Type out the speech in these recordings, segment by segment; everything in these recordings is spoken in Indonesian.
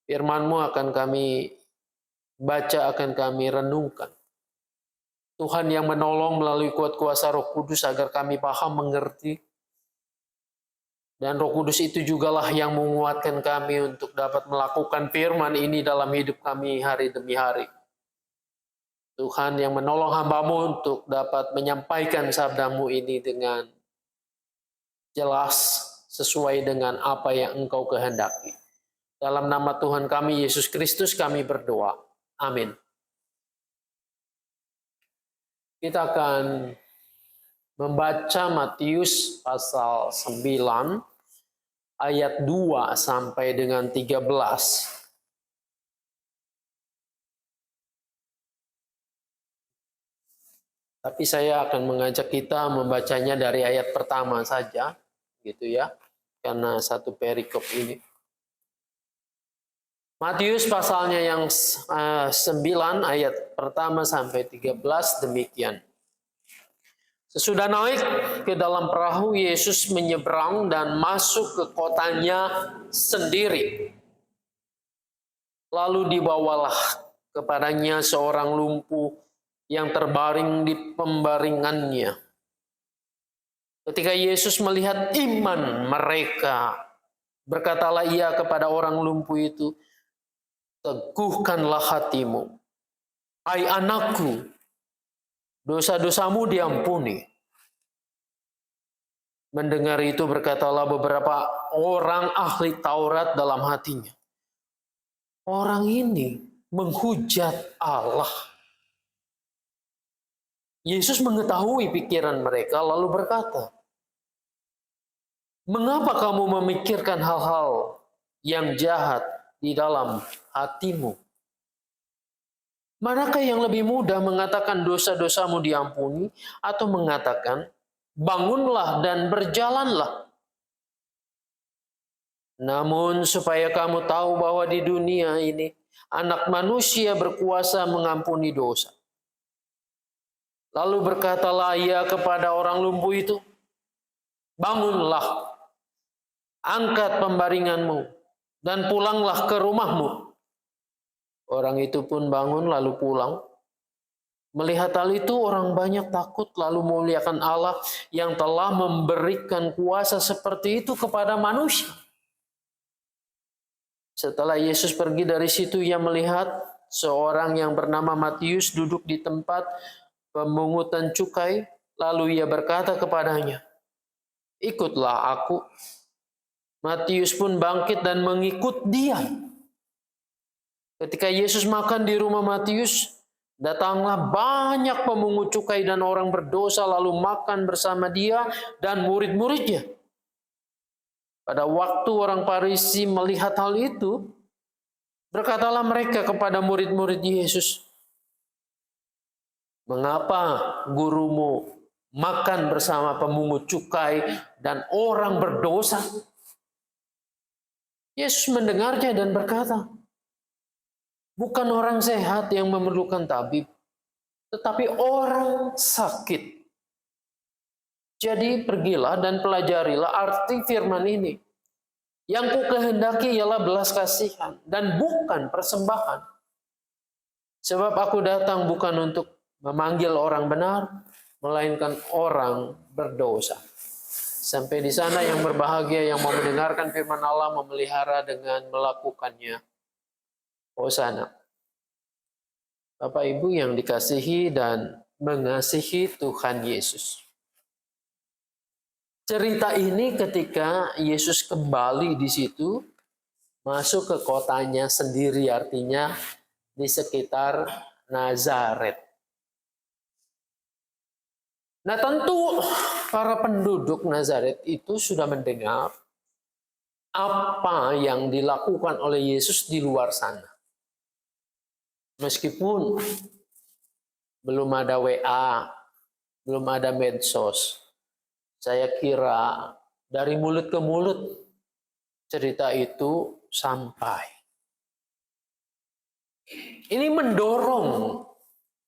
Firman-Mu akan kami baca, akan kami renungkan. Tuhan yang menolong melalui kuat kuasa Roh Kudus agar kami paham, mengerti. Dan Roh Kudus itu jugalah yang menguatkan kami untuk dapat melakukan firman ini dalam hidup kami hari demi hari. Tuhan yang menolong hamba-Mu untuk dapat menyampaikan sabda-Mu ini dengan jelas sesuai dengan apa yang Engkau kehendaki. Dalam nama Tuhan kami Yesus Kristus kami berdoa. Amin. Kita akan membaca Matius pasal 9 ayat 2 sampai dengan 13. Tapi saya akan mengajak kita membacanya dari ayat pertama saja, gitu ya, karena satu perikop ini. Matius pasalnya yang 9 ayat pertama sampai 13 demikian. Sesudah naik ke dalam perahu, Yesus menyeberang dan masuk ke kotanya sendiri. Lalu dibawalah kepadanya seorang lumpuh yang terbaring di pembaringannya. Ketika Yesus melihat iman mereka, berkatalah ia kepada orang lumpuh itu, "Teguhkanlah hatimu, hai anakku, dosa-dosamu diampuni." Mendengar itu berkatalah beberapa orang ahli Taurat dalam hatinya, "Orang ini menghujat Allah." Yesus mengetahui pikiran mereka lalu berkata, "Mengapa kamu memikirkan hal-hal yang jahat di dalam hatimu? Manakah yang lebih mudah mengatakan dosa-dosamu diampuni atau mengatakan bangunlah dan berjalanlah? Namun supaya kamu tahu bahwa di dunia ini Anak Manusia berkuasa mengampuni dosa." Lalu berkatalah ia kepada orang lumpuh itu, "Bangunlah, angkat pembaringanmu, dan pulanglah ke rumahmu." Orang itu pun bangun lalu pulang. Melihat hal itu orang banyak takut lalu memuliakan Allah yang telah memberikan kuasa seperti itu kepada manusia. Setelah Yesus pergi dari situ, ia melihat seorang yang bernama Matius duduk di tempat pemungutan cukai. Lalu ia berkata kepadanya, "Ikutlah aku." Matius pun bangkit dan mengikut dia. Ketika Yesus makan di rumah Matius, datanglah banyak pemungut cukai dan orang berdosa lalu makan bersama dia dan murid-muridnya. Pada waktu orang Farisi melihat hal itu, berkatalah mereka kepada murid-murid Yesus, "Mengapa gurumu makan bersama pemungut cukai dan orang berdosa?" Yesus mendengarnya dan berkata, "Bukan orang sehat yang memerlukan tabib, tetapi orang sakit. Jadi pergilah dan pelajarilah arti firman ini. Yang kukehendaki ialah belas kasihan dan bukan persembahan. Sebab aku datang bukan untuk memanggil orang benar, melainkan orang berdosa." Sampai di sana yang berbahagia yang mau mendengarkan firman Allah, memelihara dengan melakukannya. Hosana. Bapak Ibu yang dikasihi dan mengasihi Tuhan Yesus. Cerita ini ketika Yesus kembali di situ, masuk ke kotanya sendiri, artinya di sekitar Nazaret. Nah, tentu para penduduk Nazaret itu sudah mendengar apa yang dilakukan oleh Yesus di luar sana. Meskipun belum ada WA, belum ada medsos, saya kira dari mulut ke mulut cerita itu sampai. Ini mendorong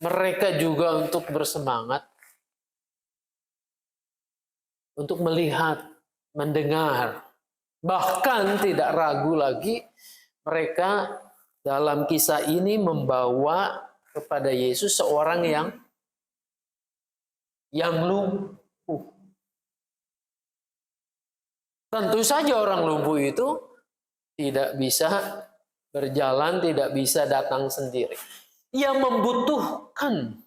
mereka juga untuk bersemangat, untuk melihat, mendengar, bahkan tidak ragu lagi mereka dalam kisah ini membawa kepada Yesus seorang yang lumpuh. Tentu saja orang lumpuh itu tidak bisa berjalan, tidak bisa datang sendiri. Ia membutuhkan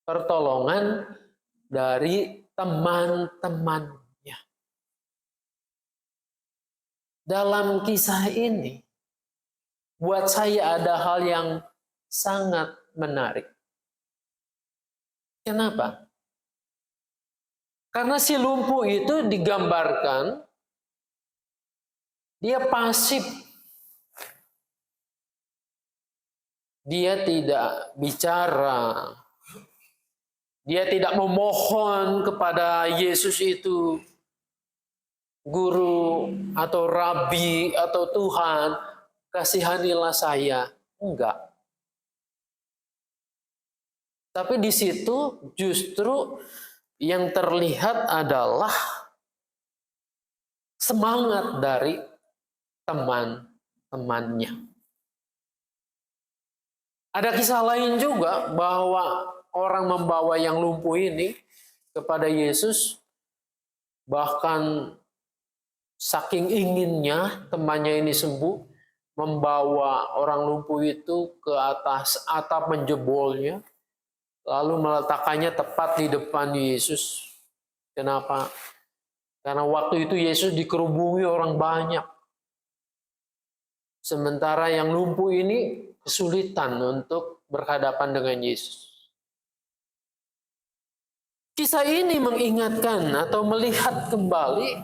pertolongan dari teman-temannya. Dalam kisah ini, buat saya ada hal yang sangat menarik. Kenapa? Karena si lumpuh itu digambarkan, dia pasif. Dia tidak bicara. Dia tidak memohon kepada Yesus itu, guru atau rabi atau Tuhan, kasihanilah saya. Enggak. Tapi di situ justru yang terlihat adalah semangat dari teman-temannya. Ada kisah lain juga bahwa orang membawa yang lumpuh ini kepada Yesus, bahkan saking inginnya temannya ini sembuh, membawa orang lumpuh itu ke atas atap menjebolnya, lalu meletakkannya tepat di depan Yesus. Kenapa? Karena waktu itu Yesus dikerubungi orang banyak. Sementara yang lumpuh ini kesulitan untuk berhadapan dengan Yesus. Kisah ini mengingatkan atau melihat kembali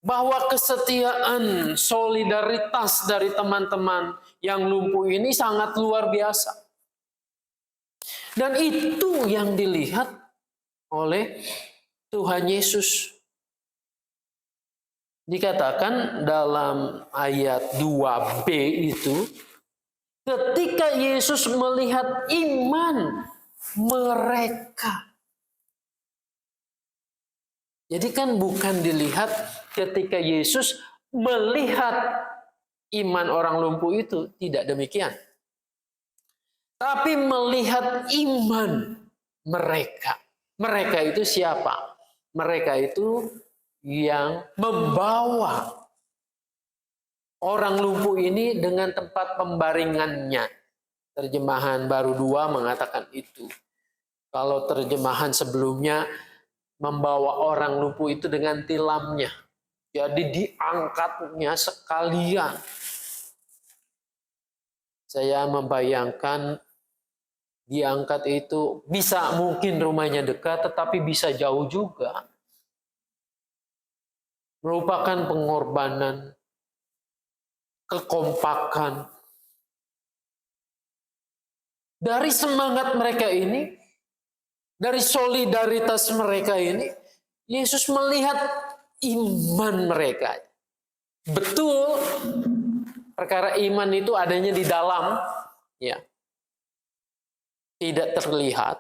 bahwa kesetiaan, solidaritas dari teman-teman yang lumpuh ini sangat luar biasa. Dan itu yang dilihat oleh Tuhan Yesus. Dikatakan dalam ayat 2b itu, ketika Yesus melihat iman mereka. Jadi kan bukan dilihat ketika Yesus melihat iman orang lumpuh itu, tidak demikian. Tapi melihat iman mereka. Mereka itu siapa? Mereka itu yang membawa orang lumpuh ini dengan tempat pembaringannya. Terjemahan baru 2 mengatakan itu. Kalau terjemahan sebelumnya, membawa orang lumpuh itu dengan tilamnya. Jadi diangkatnya sekalian. Saya membayangkan diangkat itu bisa mungkin rumahnya dekat, tetapi bisa jauh juga. Merupakan pengorbanan, kekompakan. Dari semangat mereka ini, dari solidaritas mereka ini, Yesus melihat iman mereka. Betul, perkara iman itu adanya di dalam, ya, tidak terlihat.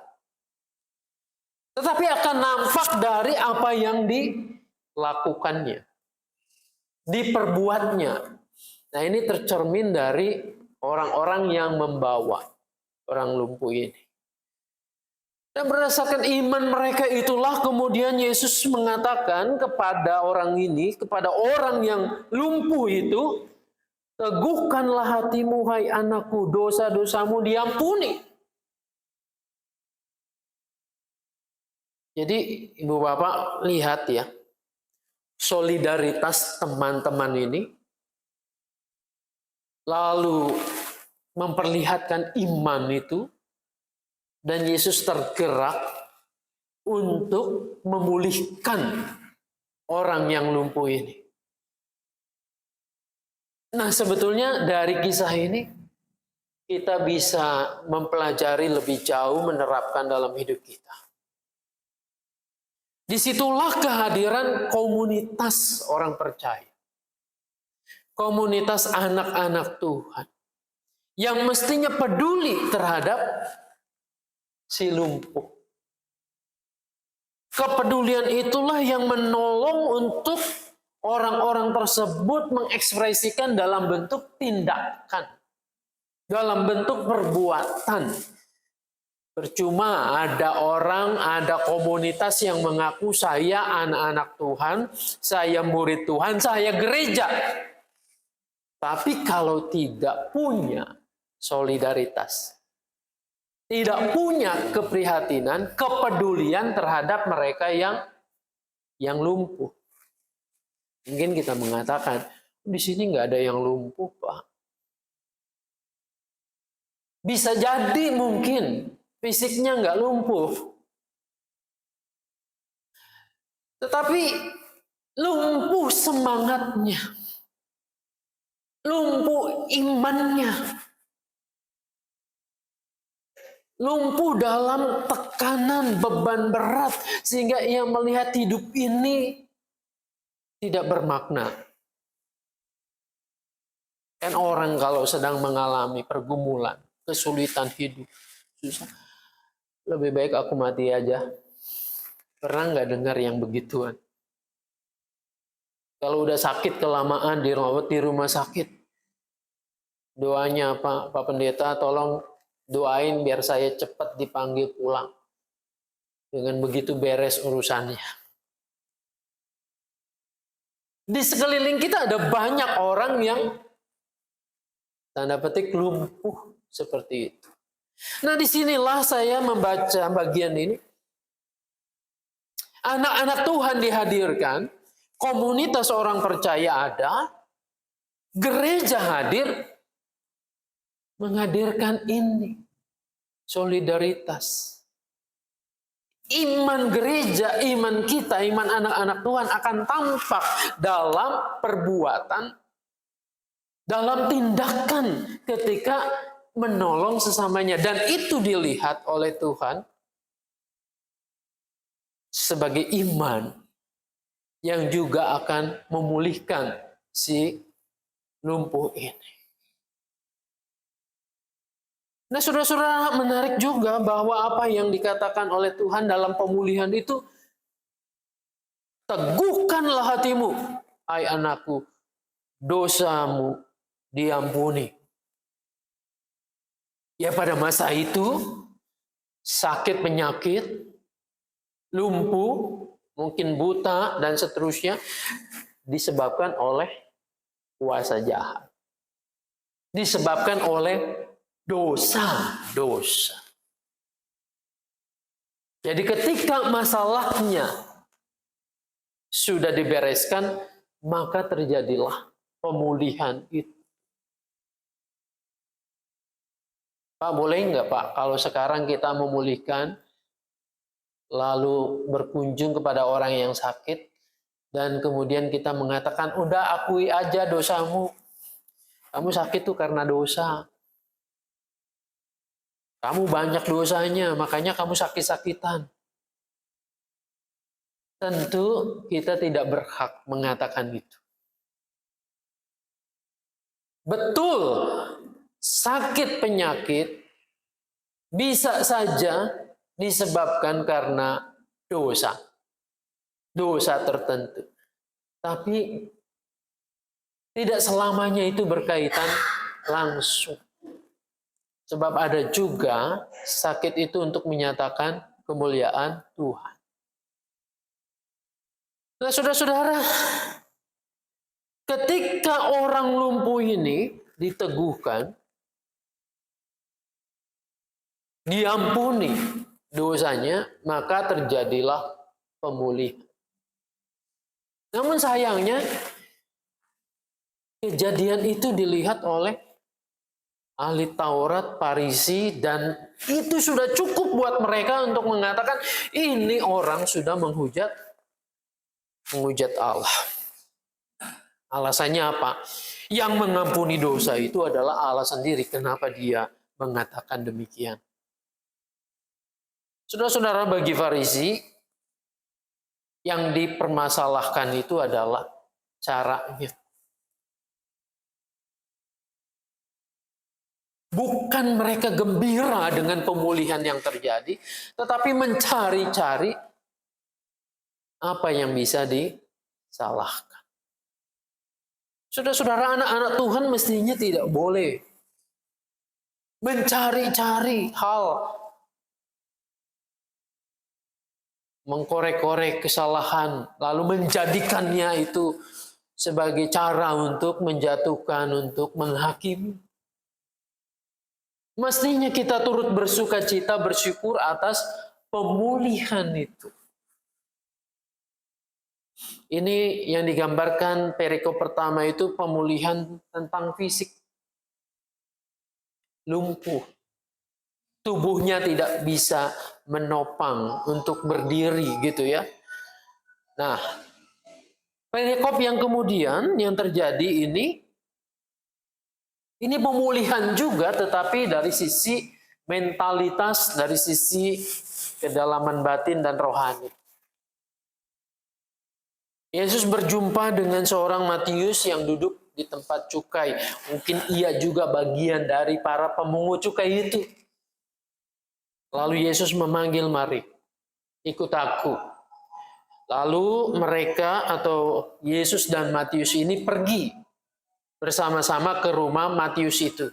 Tetapi akan nampak dari apa yang dilakukannya, diperbuatnya. Nah, ini tercermin dari orang-orang yang membawa orang lumpuh ini. Dan berdasarkan iman mereka itulah kemudian Yesus mengatakan kepada orang ini, kepada orang yang lumpuh itu, teguhkanlah hatimu hai anakku, dosa-dosamu diampuni. Jadi ibu bapak lihat ya, solidaritas teman-teman ini, lalu memperlihatkan iman itu, dan Yesus tergerak untuk memulihkan orang yang lumpuh ini. Nah, sebetulnya dari kisah ini kita bisa mempelajari lebih jauh, menerapkan dalam hidup kita. Disitulah kehadiran komunitas orang percaya. Komunitas anak-anak Tuhan. Yang mestinya peduli terhadap si lumpuh. Kepedulian itulah yang menolong untuk orang-orang tersebut mengekspresikan dalam bentuk tindakan, dalam bentuk perbuatan. Percuma ada orang, ada komunitas yang mengaku saya anak-anak Tuhan, saya murid Tuhan, saya gereja. Tapi kalau tidak punya solidaritas, tidak punya keprihatinan, kepedulian terhadap mereka yang lumpuh. Mungkin kita mengatakan, di sini nggak ada yang lumpuh, Pak. Bisa jadi mungkin fisiknya nggak lumpuh. Tetapi lumpuh semangatnya. Lumpuh imannya. Lumpuh dalam tekanan, beban berat. Sehingga ia melihat hidup ini tidak bermakna. Kan orang kalau sedang mengalami pergumulan, kesulitan hidup, susah. Lebih baik aku mati aja. Pernah nggak dengar yang begituan? Kalau udah sakit kelamaan dirawat di rumah sakit, doanya Pak Pendeta, tolong doain biar saya cepat dipanggil pulang. Dengan begitu beres urusannya. Di sekeliling kita ada banyak orang yang tanda petik lumpuh seperti itu. Nah, disinilah saya membaca bagian ini. Anak-anak Tuhan dihadirkan, komunitas orang percaya ada, gereja hadir, menghadirkan ini, solidaritas. Iman gereja, iman kita, iman anak-anak Tuhan akan tampak dalam perbuatan, dalam tindakan ketika menolong sesamanya. Dan itu dilihat oleh Tuhan sebagai iman yang juga akan memulihkan si lumpuh ini. Nah, saudara-saudara, menarik juga bahwa apa yang dikatakan oleh Tuhan dalam pemulihan itu, teguhkanlah hatimu, hai anakku, dosamu diampuni. Ya, pada masa itu, sakit penyakit, lumpuh, mungkin buta, dan seterusnya, disebabkan oleh kuasa jahat. Disebabkan oleh dosa-dosa. Jadi ketika masalahnya sudah dibereskan, maka terjadilah pemulihan itu. Pak, boleh nggak Pak, kalau sekarang kita memulihkan, lalu berkunjung kepada orang yang sakit, dan kemudian kita mengatakan, udah akui aja dosamu. Kamu sakit tuh karena dosa. Kamu banyak dosanya, makanya kamu sakit-sakitan. Tentu kita tidak berhak mengatakan itu. Betul, sakit penyakit bisa saja disebabkan karena dosa. Dosa tertentu. Tapi tidak selamanya itu berkaitan langsung. Sebab ada juga sakit itu untuk menyatakan kemuliaan Tuhan. Nah, saudara-saudara, ketika orang lumpuh ini diteguhkan, diampuni dosanya, maka terjadilah pemulihan. Namun sayangnya, kejadian itu dilihat oleh ahli Taurat, Farisi, dan itu sudah cukup buat mereka untuk mengatakan ini orang sudah menghujat Allah. Alasannya apa? Yang mengampuni dosa itu adalah Allah sendiri. Kenapa dia mengatakan demikian? Saudara-saudara, bagi Farisi, yang dipermasalahkan itu adalah caranya. Bukan mereka gembira dengan pemulihan yang terjadi, tetapi mencari-cari apa yang bisa disalahkan. Saudara-saudara, anak-anak Tuhan mestinya tidak boleh mencari-cari hal, mengkorek-korek kesalahan, lalu menjadikannya itu sebagai cara untuk menjatuhkan, untuk menghakimi. Mestinya kita turut bersuka cita, bersyukur atas pemulihan itu. Ini yang digambarkan perikop pertama itu pemulihan tentang fisik. Lumpuh. Tubuhnya tidak bisa menopang untuk berdiri gitu ya. Nah, perikop yang kemudian yang terjadi ini pemulihan juga, tetapi dari sisi mentalitas, dari sisi kedalaman batin dan rohani. Yesus berjumpa dengan seorang Matius yang duduk di tempat cukai. Mungkin ia juga bagian dari para pemungut cukai itu. Lalu Yesus memanggil, "Mari, ikut aku." Lalu mereka atau Yesus dan Matius ini pergi bersama-sama ke rumah Matius itu.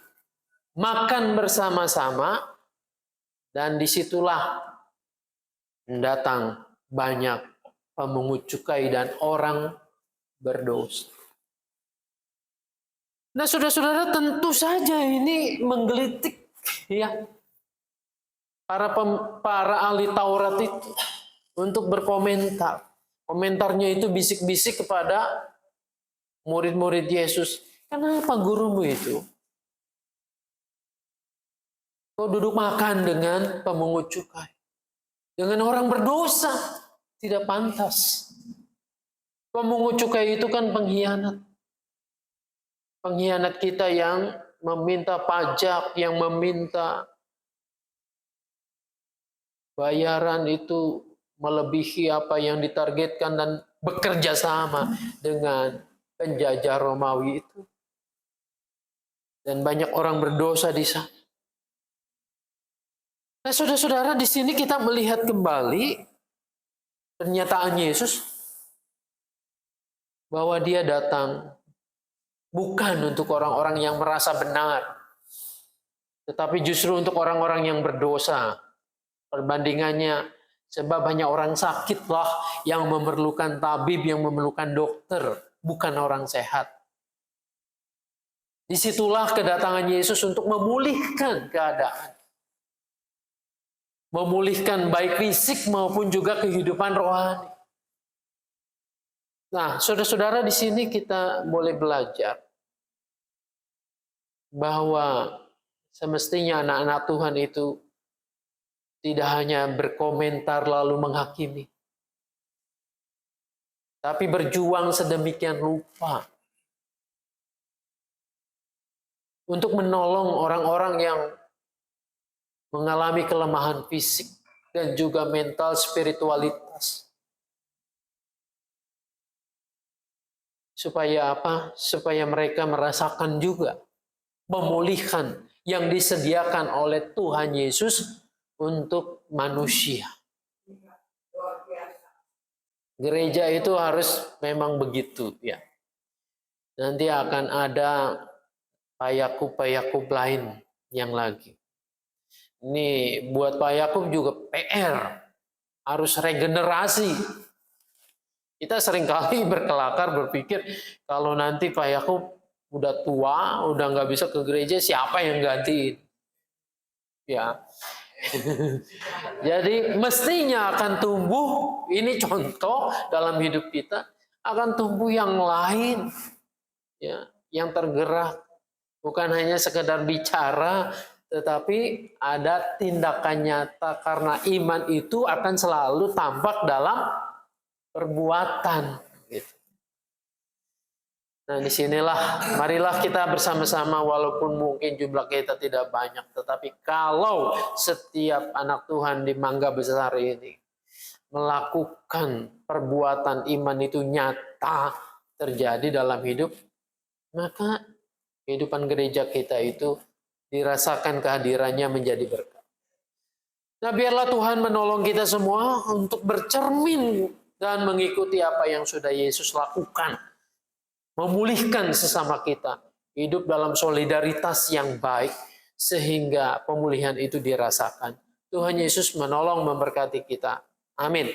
Makan bersama-sama, dan disitulah datang banyak pemungut cukai dan orang berdosa. Nah, saudara-saudara, tentu saja ini menggelitik ya para ahli Taurat itu untuk berkomentar. Komentarnya itu bisik-bisik kepada murid-murid Yesus. "Kenapa gurumu itu kau duduk makan dengan pemungut cukai, dengan orang berdosa? Tidak pantas." Pemungut cukai itu kan pengkhianat. Pengkhianat kita yang meminta pajak, yang meminta bayaran itu melebihi apa yang ditargetkan dan bekerja sama dengan penjajah Romawi itu. Dan banyak orang berdosa di sana. Nah, saudara-saudara, di sini kita melihat kembali pernyataan Yesus bahwa dia datang bukan untuk orang-orang yang merasa benar, tetapi justru untuk orang-orang yang berdosa. Perbandingannya, sebab hanya orang sakitlah yang memerlukan tabib, yang memerlukan dokter, bukan orang sehat. Disitulah kedatangan Yesus untuk memulihkan keadaan. Memulihkan baik fisik maupun juga kehidupan rohani. Nah, saudara-saudara, di sini kita boleh belajar bahwa semestinya anak-anak Tuhan itu tidak hanya berkomentar lalu menghakimi, tapi berjuang sedemikian rupa untuk menolong orang-orang yang mengalami kelemahan fisik dan juga mental spiritualitas. Supaya apa? Supaya mereka merasakan juga pemulihan yang disediakan oleh Tuhan Yesus untuk manusia. Gereja itu harus memang begitu ya. Nanti akan ada Pak Yakub lain yang lagi. Ini buat Pak Yakub juga PR, harus regenerasi. Kita seringkali berkelakar berpikir kalau nanti Pak Yakub udah tua, udah nggak bisa ke gereja, siapa yang gantiin? Ya. Jadi mestinya akan tumbuh, ini contoh dalam hidup kita, akan tumbuh yang lain, ya, yang tergerak, bukan hanya sekedar bicara, tetapi ada tindakan nyata, karena iman itu akan selalu tampak dalam perbuatan. Gitu. Nah, disinilah marilah kita bersama-sama, walaupun mungkin jumlah kita tidak banyak, tetapi kalau setiap anak Tuhan di Mangga Besar ini melakukan perbuatan iman itu nyata terjadi dalam hidup, maka kehidupan gereja kita itu dirasakan kehadirannya menjadi berkat. Nah, biarlah Tuhan menolong kita semua untuk bercermin dan mengikuti apa yang sudah Yesus lakukan memulihkan sesama kita, hidup dalam solidaritas yang baik, sehingga pemulihan itu dirasakan. Tuhan Yesus menolong memberkati kita. Amin.